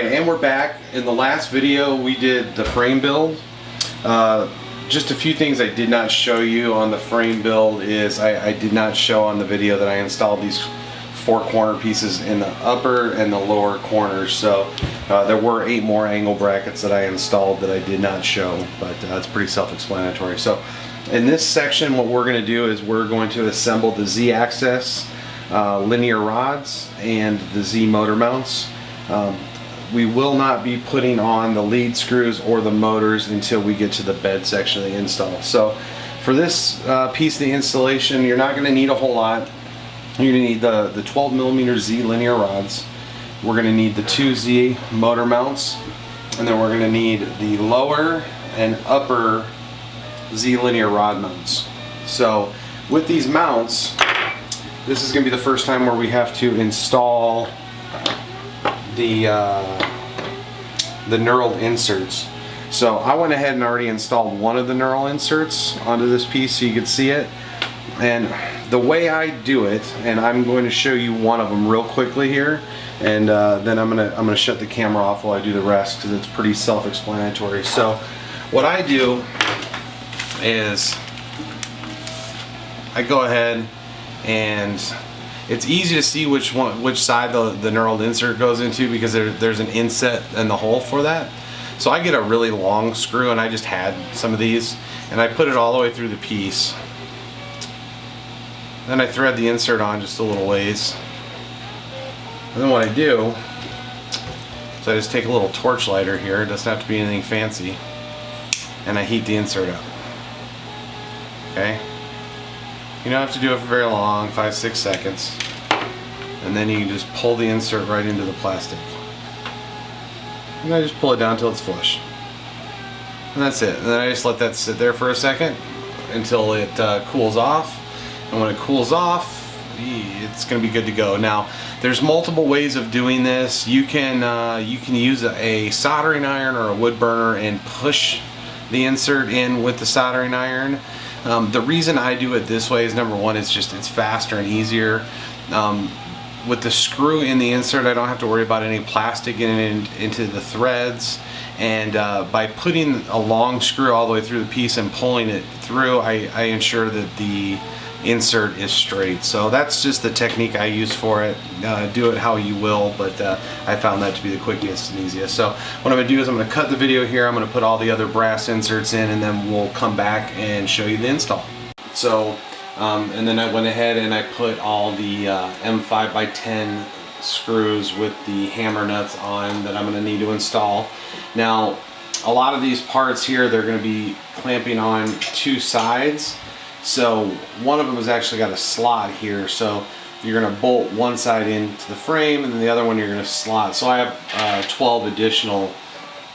And we're back. In the last video we did the frame build. Just a few things I did not show you on the frame build is I did not show on the video that I installed these 4 corner pieces in the upper and the lower corners. So there were 8 more angle brackets that I installed that I did not show, but it's pretty self-explanatory. So in this section what we're going to do is we're going to assemble the Z-axis linear rods and the Z motor mounts. We will not be putting on the lead screws or the motors until we get to the bed section of the install. So for this piece of the installation, you're not going to need a whole lot. You're going to need the 12mm Z linear rods. We're going to need the 2 Z motor mounts, and then we're going to need the lower and upper Z linear rod mounts. So with these mounts, this is going to be the first time where we have to install the knurled inserts. So I went ahead and already installed one of the knurl inserts onto this piece so you could see it. And the way I do it, and I'm going to show you one of them real quickly here, and then I'm gonna shut the camera off while I do the rest because it's pretty self-explanatory. So what I do is I go ahead and it's easy to see which side the knurled insert goes into because there's an inset in the hole for that. So I get a really long screw, and I just had some of these, and I put it all the way through the piece. Then I thread the insert on just a little ways. And then what I do is I just take a little torch lighter here, it doesn't have to be anything fancy, and I heat the insert up. Okay? You don't have to do it for very long, 5-6 seconds. And then you can just pull the insert right into the plastic. And I just pull it down until it's flush. And that's it. And then I just let that sit there for a second until it cools off. And when it cools off, it's going to be good to go. Now, there's multiple ways of doing this. You can use a soldering iron or a wood burner and push the insert in with the soldering iron. The reason I do it this way is, number one, it's faster and easier. With the screw in the insert, I don't have to worry about any plastic getting into the threads. And by putting a long screw all the way through the piece and pulling it through, I ensure that the insert is straight. So that's just the technique I use for it. Do it how you will, but I found that to be the quickest and easiest. So what I'm going to do is I'm going to cut the video here, I'm going to put all the other brass inserts in, and then we'll come back and show you the install. So and then I went ahead and I put all the M5x10 screws with the hammer nuts on that I'm going to need to install. Now a lot of these parts here, they're going to be clamping on 2 sides. So one of them has actually got a slot here, so you're going to bolt one side into the frame and then the other one you're going to slot. So I have 12 additional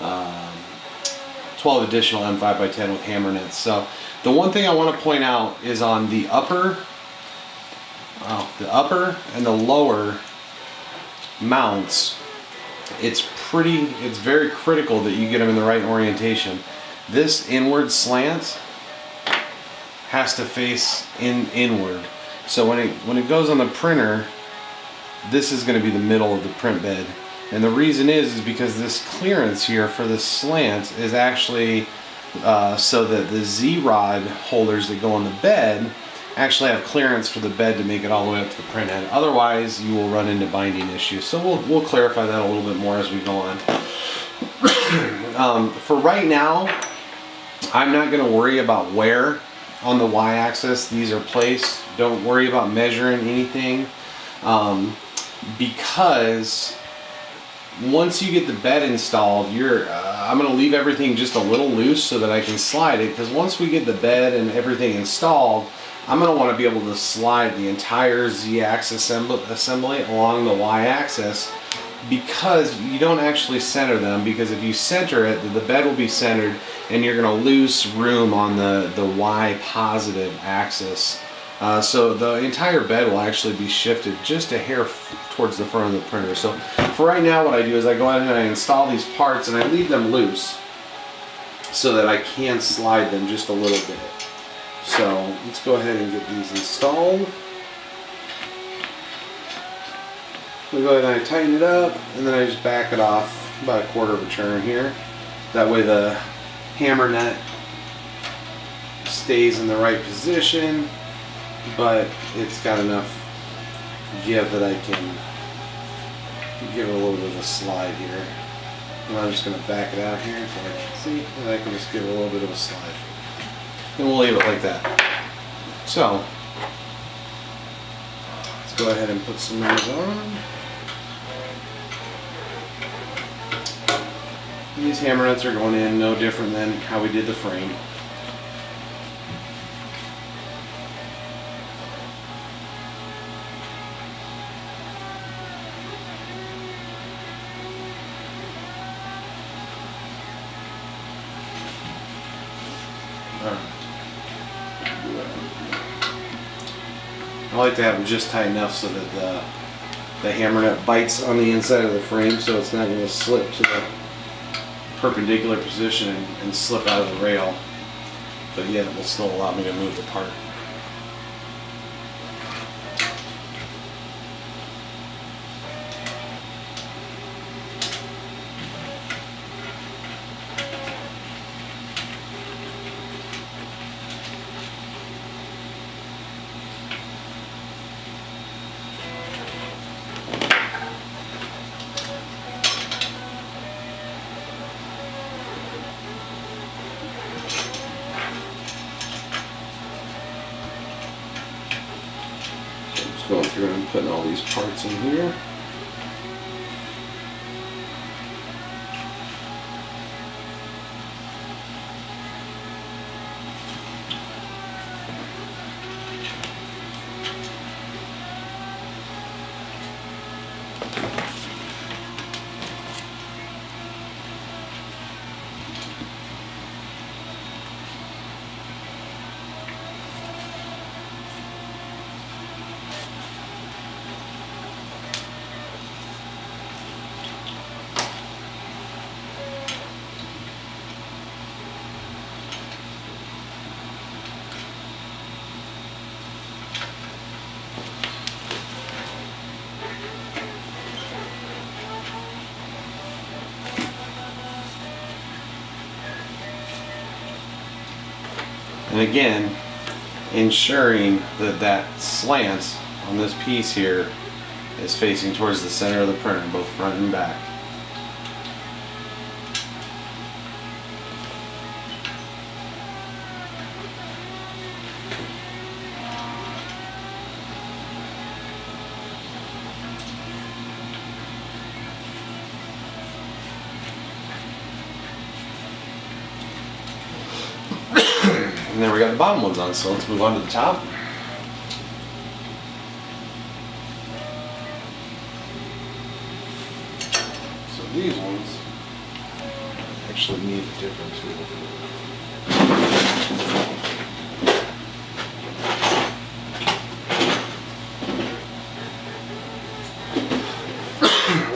M5x10 with hammer nuts. So the one thing I want to point out is on the upper and the lower mounts, it's very critical that you get them in the right orientation. This inward slant has to face inward. So when it goes on the printer, this is going to be the middle of the print bed. And the reason is because this clearance here for the slant is actually so that the Z-rod holders that go on the bed actually have clearance for the bed to make it all the way up to the print head. Otherwise, you will run into binding issues. So we'll clarify that a little bit more as we go on. For right now, I'm not going to worry about where on the y-axis these are placed. Don't worry about measuring anything, because once you get the bed installed, I'm going to leave everything just a little loose so that I can slide it, because once we get the bed and everything installed, I'm going to want to be able to slide the entire Z-axis assembly along the y-axis, because you don't actually center them, because if you center it, the bed will be centered and you're going to lose room on the Y positive axis. So the entire bed will actually be shifted just a hair towards the front of the printer. So for right now, what I do is I go ahead and I install these parts and I leave them loose so that I can slide them just a little bit. So let's go ahead and get these installed. We go ahead and I tighten it up, and then I just back it off about a quarter of a turn here. That way the hammer nut stays in the right position, but it's got enough give that I can give it a little bit of a slide here. And I'm just going to back it out here so I can see, and I can just give it a little bit of a slide. And we'll leave it like that. So, let's go ahead and put some of those on. And these hammer nuts are going in no different than how we did the frame. I like to have them just tight enough so that the hammer nut bites on the inside of the frame, so it's not going to slip to the perpendicular position and slip out of the rail, but yet it will still allow me to move the part. Going through and putting all these parts in here. And again, ensuring that that slant on this piece here is facing towards the center of the printer, both front and back. And then we got the bottom ones on, so let's move on to the top. So these ones actually need a different tool.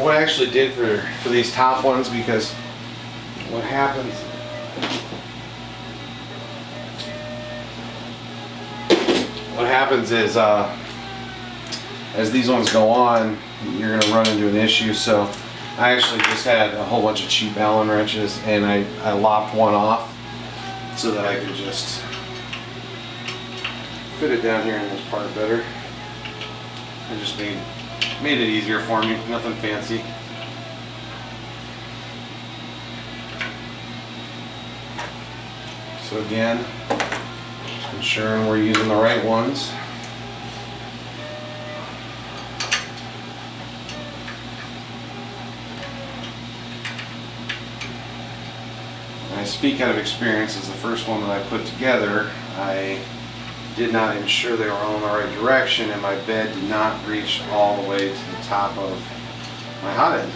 What I actually did for these top ones, because what happens is as these ones go on, you're going to run into an issue. So I actually just had a whole bunch of cheap Allen wrenches, and I lopped one off so that I could just fit it down here in this part better. I just made it easier for me, nothing fancy. So again, just ensuring we're using the right ones. I speak out of experience, as the first one that I put together, I did not ensure they were all in the right direction, and my bed did not reach all the way to the top of my hot end.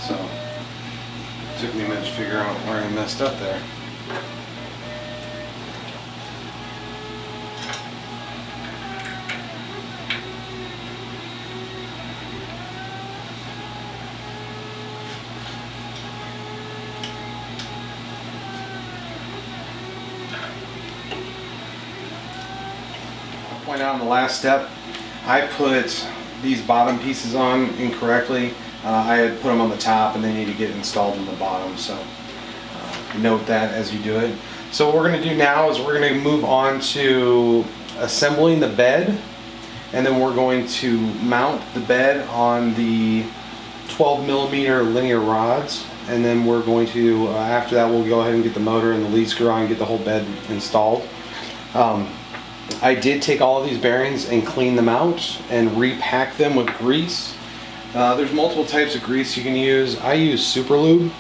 So it took me a minute to figure out where I messed up there. Point out in the last step, I put these bottom pieces on incorrectly. I had put them on the top and they need to get installed in the bottom, so note that as you do it. So what we're going to do now is we're going to move on to assembling the bed, and then we're going to mount the bed on the 12mm linear rods, and then we're going to, after that, we'll go ahead and get the motor and the lead screw on and get the whole bed installed. I did take all of these bearings and clean them out and repack them with grease. There's multiple types of grease you can use. I use Super Lube.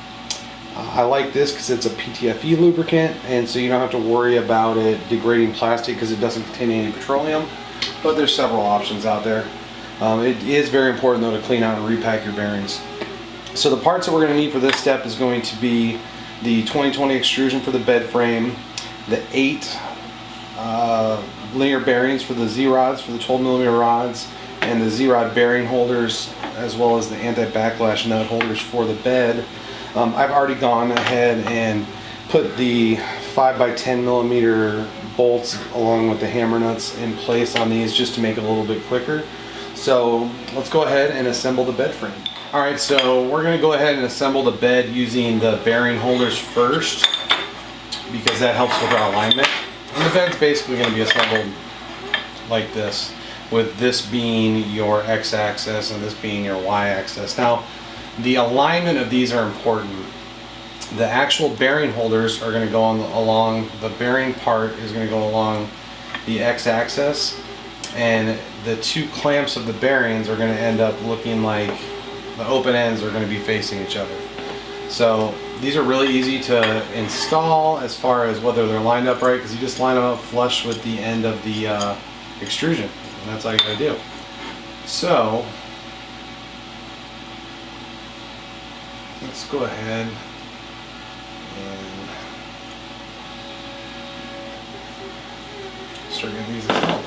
I like this because it's a PTFE lubricant, and so you don't have to worry about it degrading plastic because it doesn't contain any petroleum, but there's several options out there. It is very important though to clean out and repack your bearings. So the parts that we're going to need for this step is going to be the 2020 extrusion for the bed frame, the 8 linear bearings for the Z-rods, for the 12mm rods, and the Z-rod bearing holders, as well as the anti-backlash nut holders for the bed. I've already gone ahead and put the 5x10mm bolts along with the hammer nuts in place on these just to make it a little bit quicker. So let's go ahead and assemble the bed frame. Alright, so we're going to go ahead and assemble the bed using the bearing holders first, because that helps with our alignment. And the bed's basically going to be assembled like this, with this being your x-axis and this being your y-axis. Now, the alignment of these are important. The actual bearing holders are going to go along, the bearing part is going to go along the x-axis, and the 2 clamps of the bearings are going to end up looking like the open ends are going to be facing each other. So these are really easy to install as far as whether they're lined up right, because you just line them up flush with the end of the extrusion, and that's all you got to do. So let's go ahead and start getting these installed.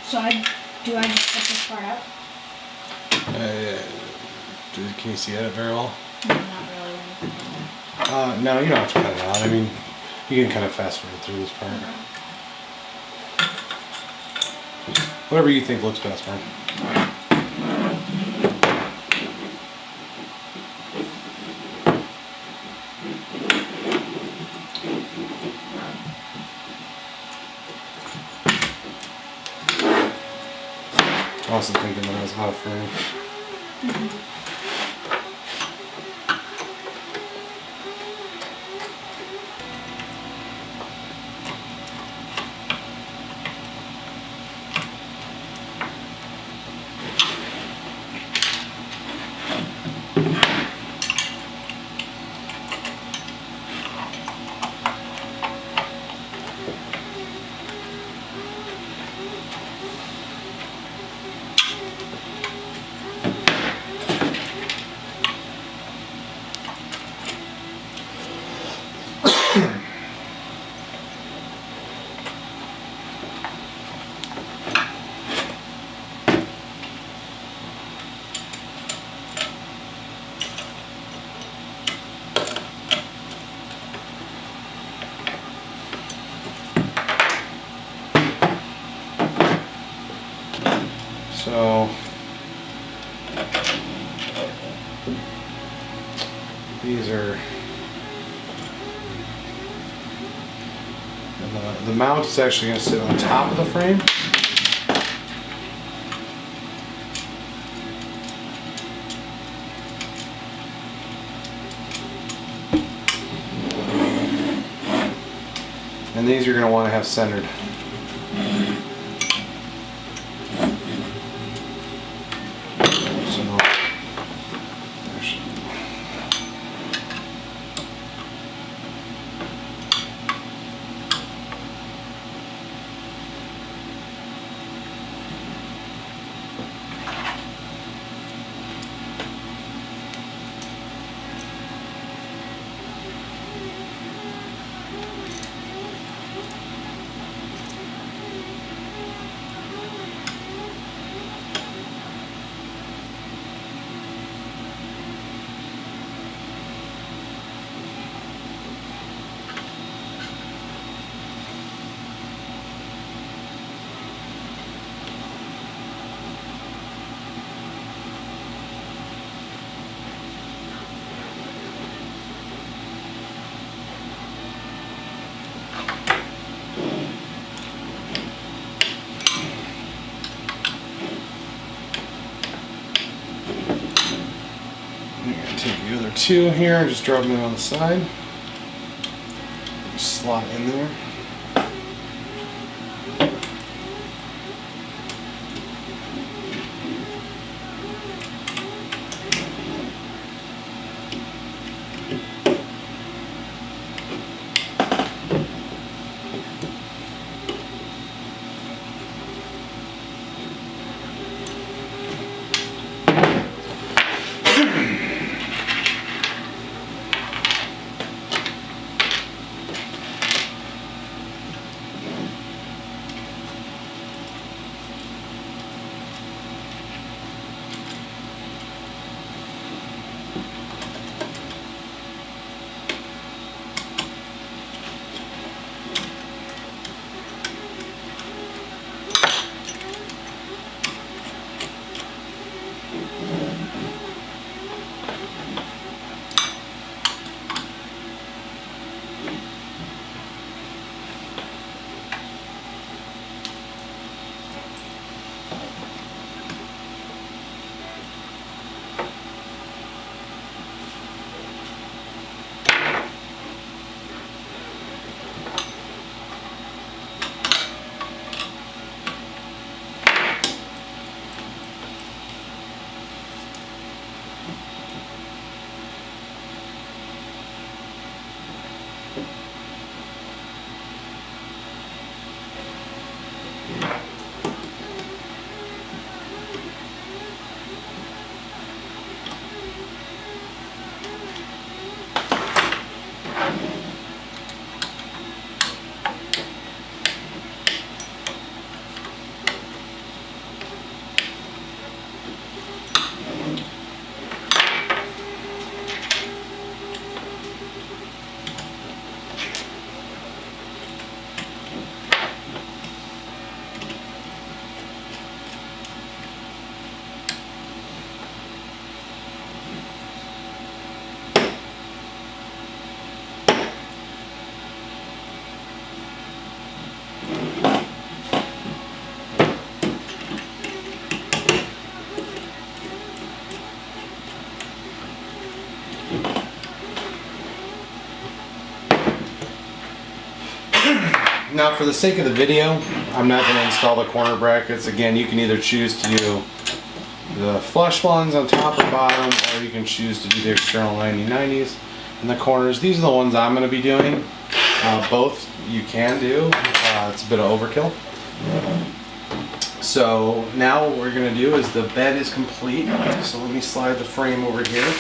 So do I just cut this part out? Can you see it very well? No, not really. No, you don't have to cut it out. I mean, you can kind of fast forward through this part. Whatever you think looks best, man. I'm also thinking that I was out of frame. So these are the mount is actually going to sit on top of the frame. And these you're going to want to have centered. Take the other two here and just drop them in on the side. Just slot in there. Now for the sake of the video, I'm not going to install the corner brackets. Again, you can either choose to do the flush ones on top and bottom, or you can choose to do the external 90/90s in the corners. These are the ones I'm going to be doing. Both you can do. It's a bit of overkill. So now what we're going to do is the bed is complete. So let me slide the frame over here.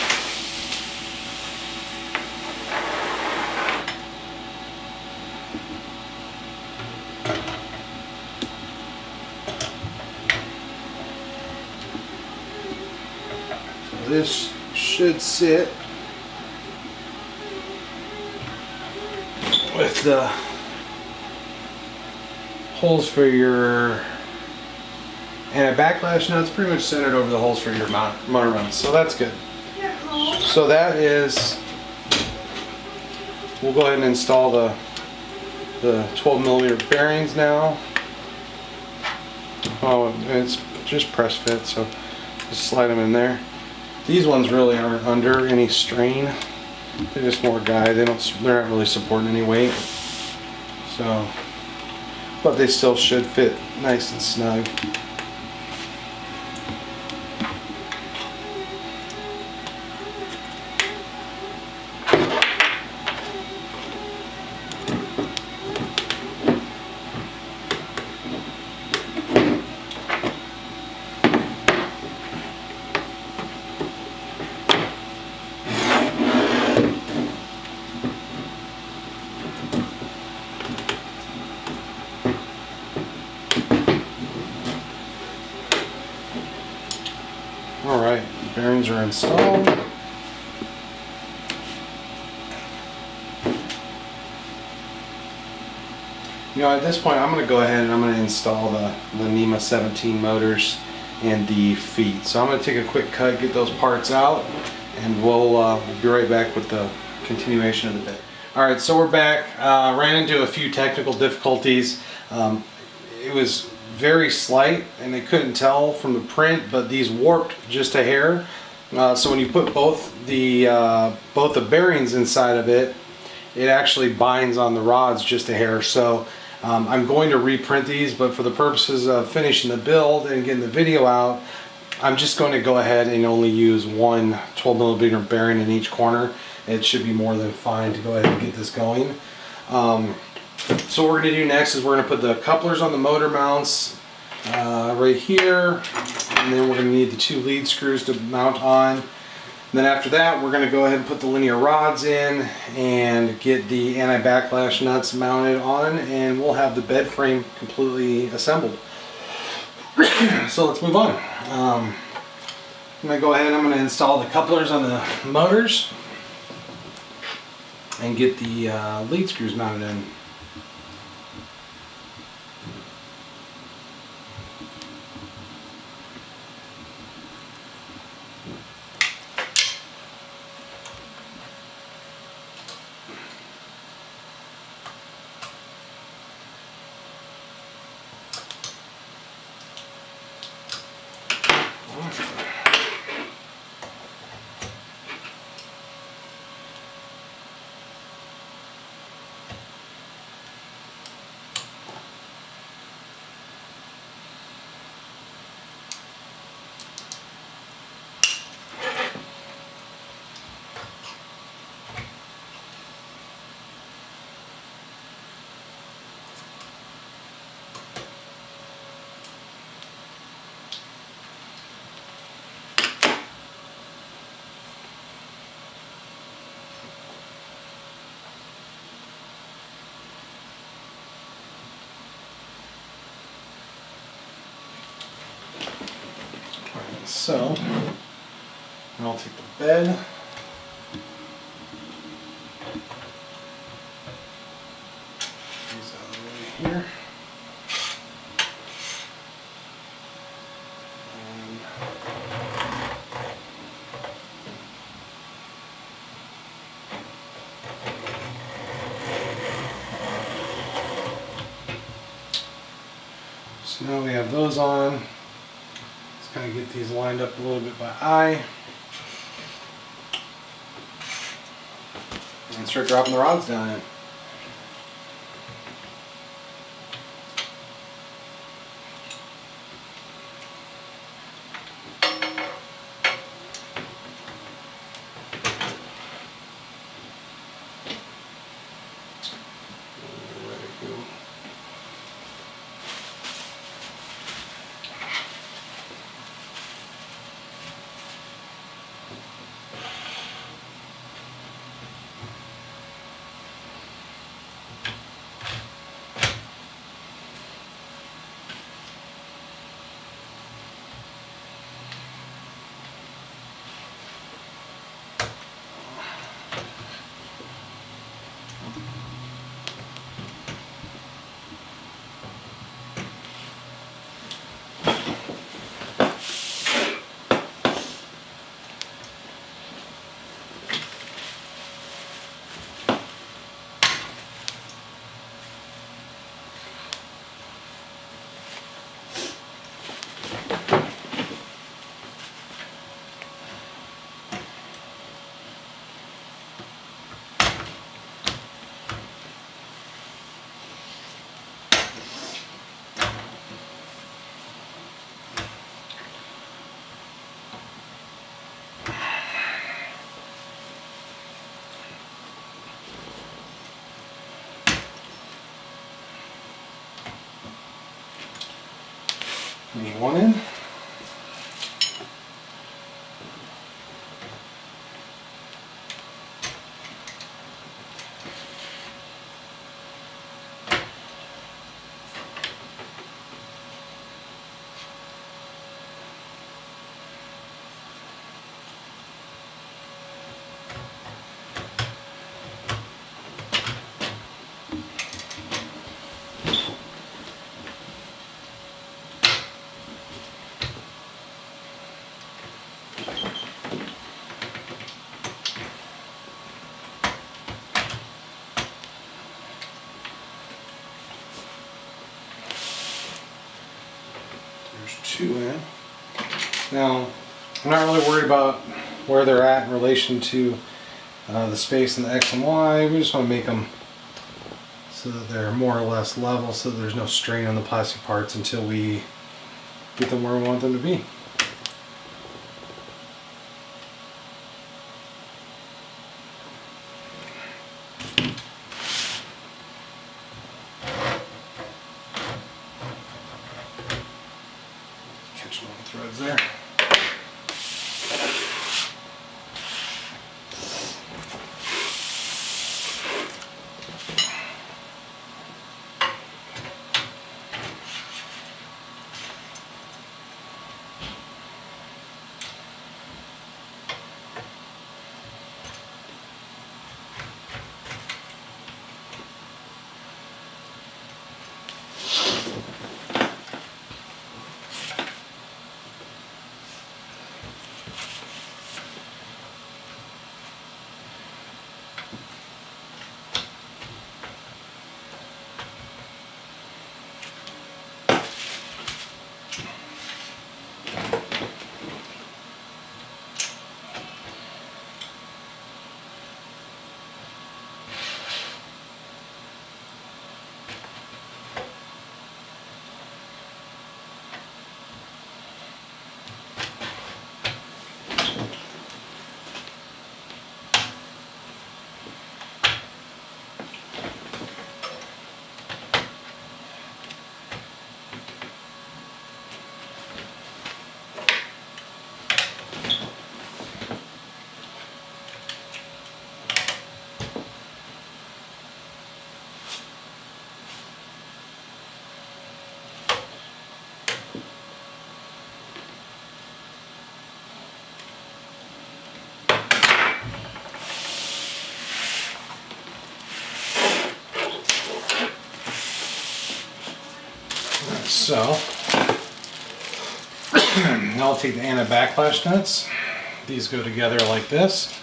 So this should sit with the holes for your anti-backlash nuts pretty much centered over the holes for your motor mounts, so that's good. So that is, we'll go ahead and install the 12mm bearings now. Oh, it's just press fit, so just slide them in there. These ones really aren't under any strain. They're just more guide. They're not really supporting any weight. So, but they still should fit nice and snug. Alright, bearings are installed. You know, at this point I'm going to go ahead and I'm going to install the NEMA 17 motors and the feet. So I'm going to take a quick cut, get those parts out, and we'll be right back with the continuation of the bed. Alright, so we're back. Ran into a few technical difficulties. It was very slight and I couldn't tell from the print, but these warped just a hair. So when you put both the bearings inside of it, it actually binds on the rods just a hair. So I'm going to reprint these, but for the purposes of finishing the build and getting the video out, I'm just going to go ahead and only use one 12mm bearing in each corner. It should be more than fine to go ahead and get this going. So what we're going to do next is we're going to put the couplers on the motor mounts right here, and then we're going to need the 2 lead screws to mount on. And then after that we're going to go ahead and put the linear rods in and get the anti-backlash nuts mounted on, and we'll have the bed frame completely assembled. So let's move on. I'm going to go ahead and I'm going to install the couplers on the motors and get the lead screws mounted in. So, I'll take the bed, these out of the way here, and so now we have those on. Kind of get these lined up a little bit by eye and start dropping the rods down in. Need one in. Two in. Now, I'm not really worried about where they're at in relation to the space in the X and Y. We just want to make them so that they're more or less level, so that there's no strain on the plastic parts until we get them where we want them to be. Catching all the threads there. So, now I'll take the anti-backlash nuts. These go together like this.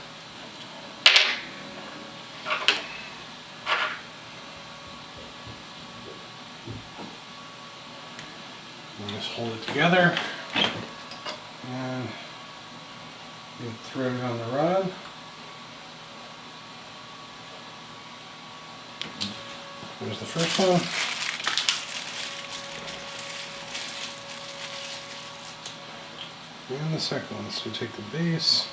And just hold it together. And get it threaded on the rod. There's the first one. And the second one, so take the base.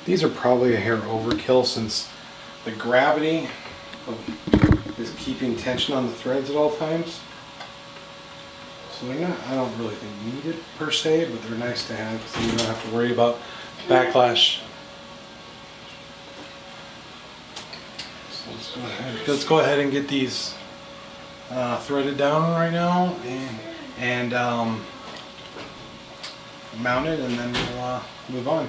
These are probably a hair overkill since the gravity is keeping tension on the threads at all times. So they're not, I don't really think needed per se, but they're nice to have so you don't have to worry about backlash. Let's go ahead and get these threaded down right now and mounted, and then we'll move on.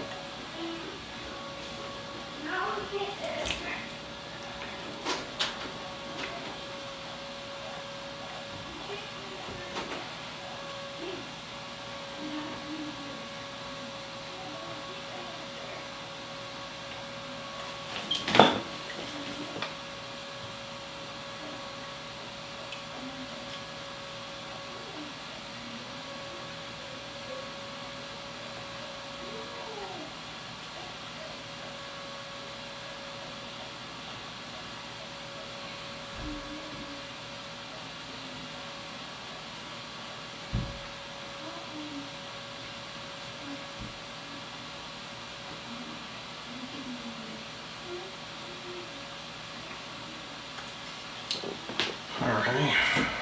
Okay.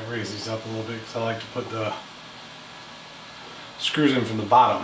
Raise these up a little bit because I like to put the screws in from the bottom.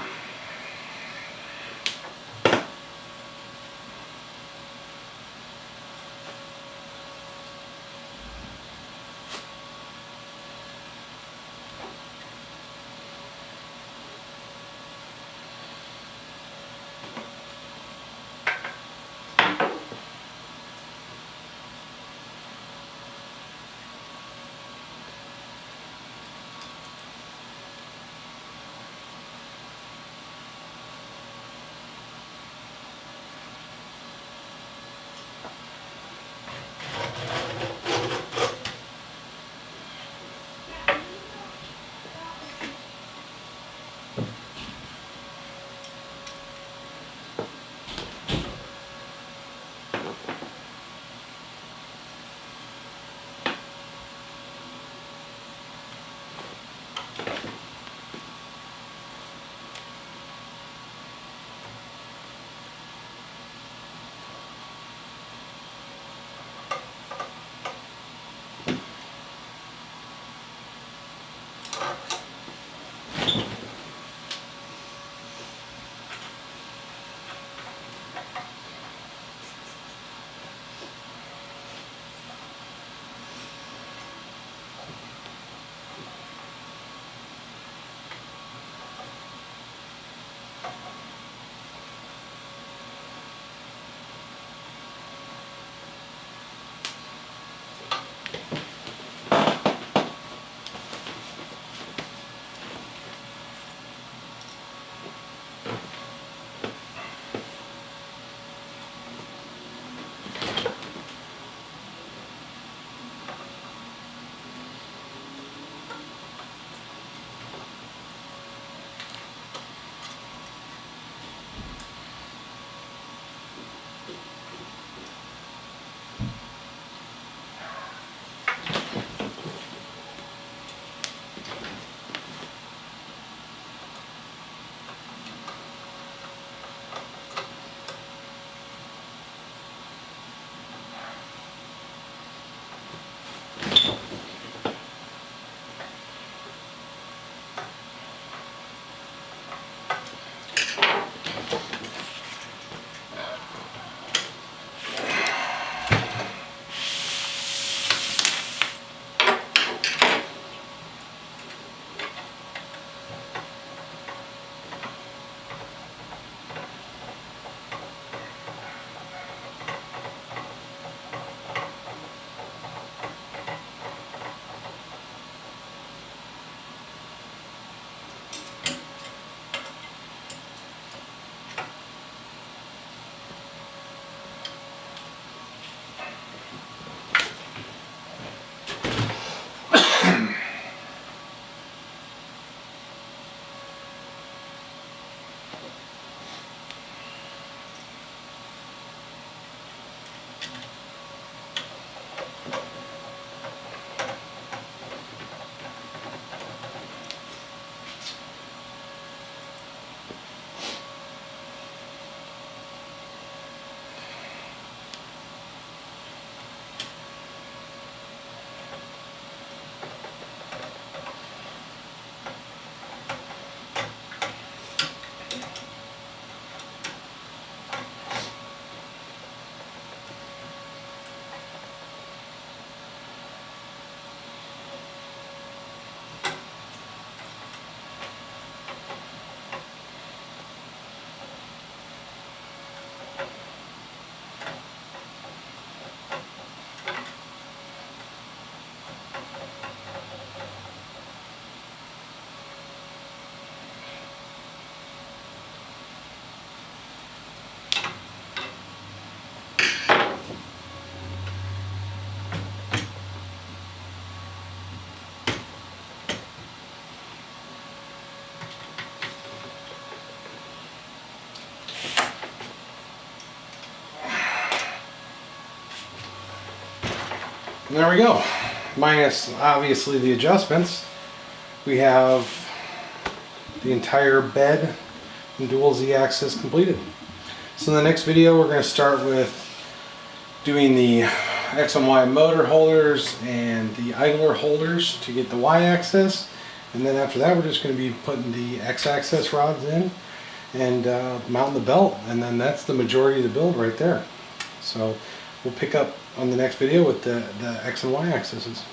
And there we go. Minus obviously the adjustments. We have the entire bed and dual Z-axis completed. So in the next video we're going to start with doing the X and Y motor holders and the idler holders to get the Y-axis, and then after that we're just going to be putting the X-axis rods in and mounting the belt, and then that's the majority of the build right there. So we'll pick up on the next video with the X and Y axes.